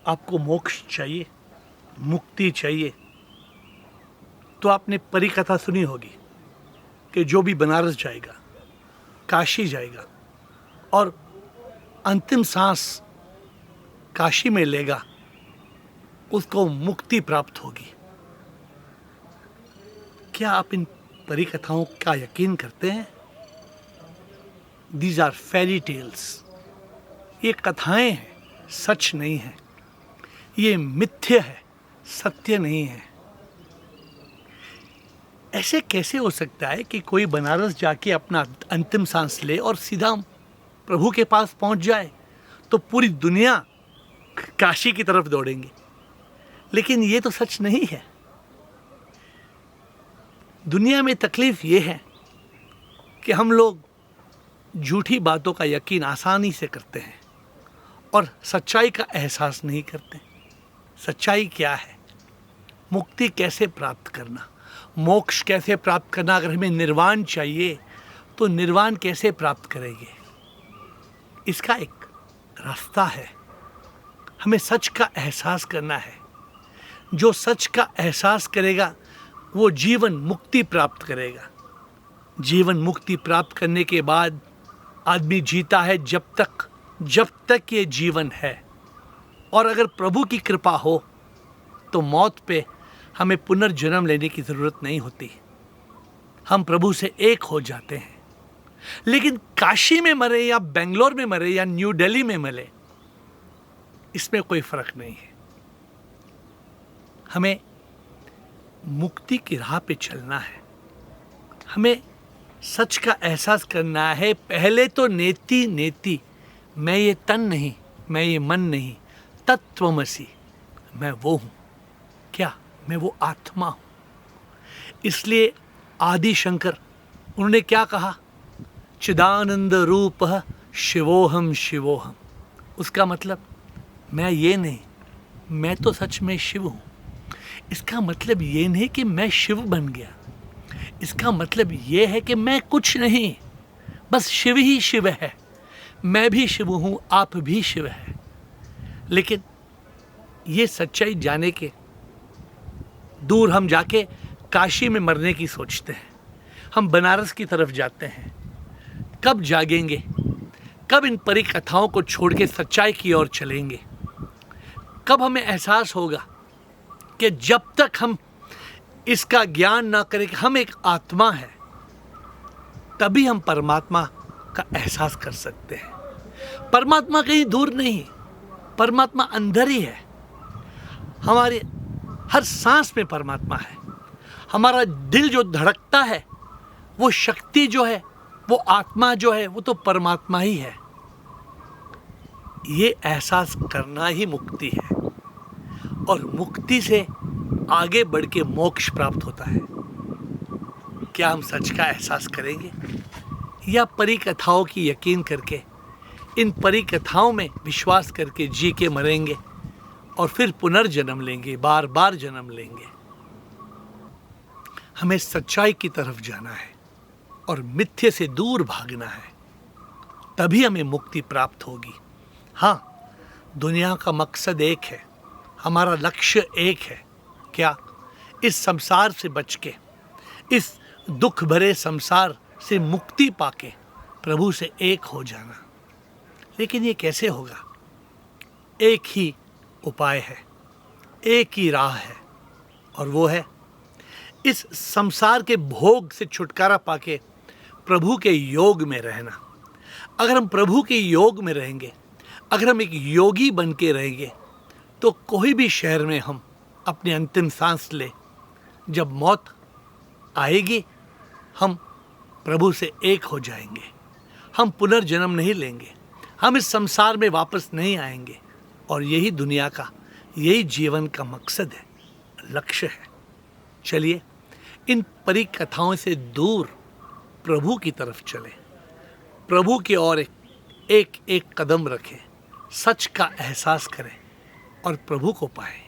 आपको मोक्ष चाहिए, मुक्ति चाहिए, तो आपने परी कथा सुनी होगी कि जो भी बनारस जाएगा, काशी जाएगा और अंतिम सांस काशी में लेगा, उसको मुक्ति प्राप्त होगी। क्या आप इन परी कथाओं का यकीन करते हैं? These are fairy tales. ये कथाएं हैं, सच नहीं है। ये मिथ्य है, सत्य नहीं है। ऐसे कैसे हो सकता है कि कोई बनारस जाके अपना अंतिम सांस ले और सीधा प्रभु के पास पहुंच जाए, तो पूरी दुनिया काशी की तरफ दौड़ेंगे। लेकिन ये तो सच नहीं है। दुनिया में तकलीफ ये है कि हम लोग झूठी बातों का यकीन आसानी से करते हैं और सच्चाई का एहसास नहीं करते। सच्चाई क्या है? मुक्ति कैसे प्राप्त करना, मोक्ष कैसे प्राप्त करना? अगर हमें निर्वाण चाहिए तो निर्वाण कैसे प्राप्त करेंगे? इसका एक रास्ता है। हमें सच का एहसास करना है। जो सच का एहसास करेगा वो जीवन मुक्ति प्राप्त करेगा। जीवन मुक्ति प्राप्त करने के बाद आदमी जीता है जब तक ये जीवन है। और अगर प्रभु की कृपा हो तो मौत पे हमें पुनर्जन्म लेने की ज़रूरत नहीं होती। हम प्रभु से एक हो जाते हैं। लेकिन काशी में मरे या बेंगलोर में मरे या न्यू दिल्ली में मरे, इसमें कोई फर्क नहीं है। हमें मुक्ति की राह पे चलना है। हमें सच का एहसास करना है। पहले तो नेति नेति, मैं ये तन नहीं, मैं ये मन नहीं, तत्वमसि, मैं वो हूँ। क्या? मैं वो आत्मा हूँ। इसलिए आदि शंकर, उन्होंने क्या कहा? चिदानंद रूप शिवोहम शिवोहम। उसका मतलब मैं ये नहीं, मैं तो सच में शिव हूँ। इसका मतलब ये नहीं कि मैं शिव बन गया। इसका मतलब ये है कि मैं कुछ नहीं, बस शिव ही शिव है। मैं भी शिव हूँ, आप भी शिव है। लेकिन ये सच्चाई जाने के दूर हम जाके काशी में मरने की सोचते हैं। हम बनारस की तरफ जाते हैं। कब जागेंगे? कब इन परी कथाओं को छोड़ के सच्चाई की ओर चलेंगे? कब हमें एहसास होगा कि जब तक हम इसका ज्ञान ना करें कि हम एक आत्मा है, तभी हम परमात्मा का एहसास कर सकते हैं। परमात्मा कहीं दूर नहीं, परमात्मा अंदर ही है। हमारे हर सांस में परमात्मा है। हमारा दिल जो धड़कता है, वो शक्ति जो है, वो आत्मा जो है, वो तो परमात्मा ही है। ये एहसास करना ही मुक्ति है। और मुक्ति से आगे बढ़ के मोक्ष प्राप्त होता है। क्या हम सच का एहसास करेंगे या परी कथाओं की यकीन करके, इन परी कथाओं में विश्वास करके जी के मरेंगे और फिर पुनर्जन्म लेंगे, बार बार जन्म लेंगे? हमें सच्चाई की तरफ जाना है और मिथ्ये से दूर भागना है, तभी हमें मुक्ति प्राप्त होगी। हाँ, दुनिया का मकसद एक है, हमारा लक्ष्य एक है। क्या? इस संसार से बच के, इस दुख भरे संसार से मुक्ति पाके प्रभु से एक हो जाना। लेकिन ये कैसे होगा? एक ही उपाय है, एक ही राह है, और वो है इस संसार के भोग से छुटकारा पाके प्रभु के योग में रहना। अगर हम प्रभु के योग में रहेंगे, अगर हम एक योगी बन के रहेंगे, तो कोई भी शहर में हम अपनी अंतिम सांस ले, जब मौत आएगी हम प्रभु से एक हो जाएंगे। हम पुनर्जन्म नहीं लेंगे, हम इस संसार में वापस नहीं आएंगे। और यही दुनिया का, यही जीवन का मकसद है, लक्ष्य है। चलिए इन परी कथाओं से दूर प्रभु की तरफ चलें, प्रभु की ओर एक एक कदम रखें, सच का एहसास करें और प्रभु को पाएं।